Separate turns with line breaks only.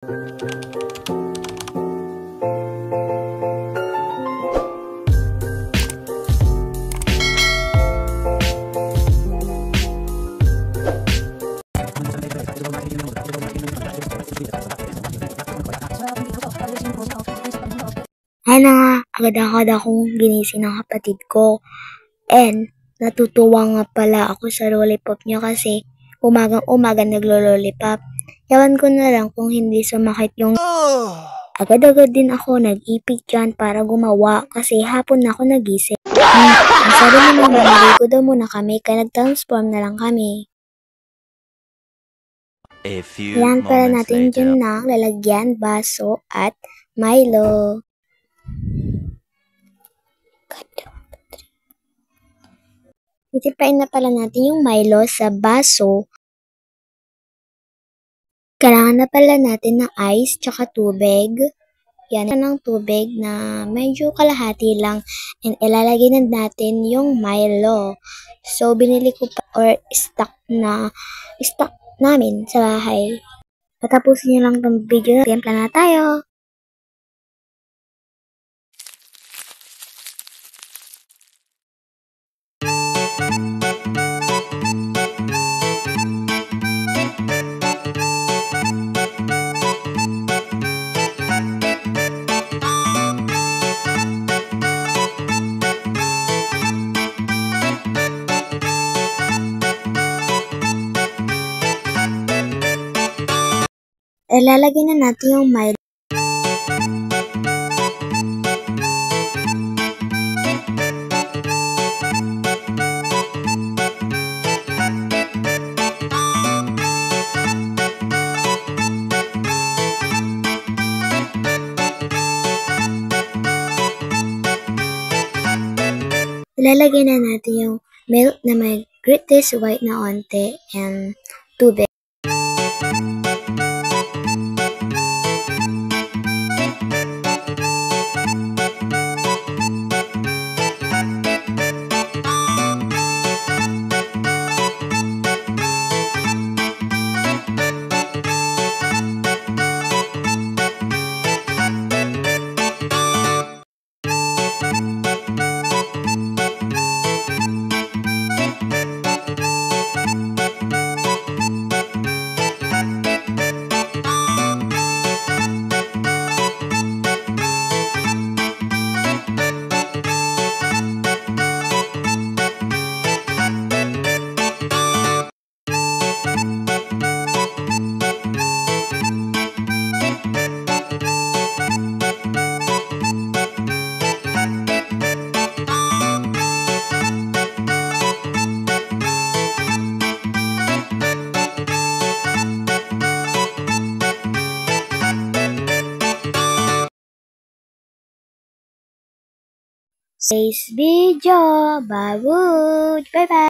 Ay na nga, agad-agad akong ginising ng kapatid ko. And natutuwa nga pala ako sa lollipop niya kasi umagang-umaga naglo-lollipop. Yawan ko na lang kung hindi sumakit yung... Agad-agad din ako nag-ipig dyan para gumawa kasi hapon na ako nagising. Ang sabi naman maligo daw muna kami kaya nag-transform na lang kami. Kailangan pala natin dyan ng lalagyan, baso at Milo. Titipain na pala natin yung Milo sa baso. Kailangan na pala natin ng ice tsaka tubig. Yan ng tubig na medyo kalahati lang. And ilalagay na natin yung Milo. So, binili ko pa or stock namin sa bahay. Patapusin nyo lang itong video na timpla na tayo. Ilalagay na natin yung Milo. Ilalagay na natin yung milk na may greatest white na onte and tubig. Today's video, babuj! Bye-bye!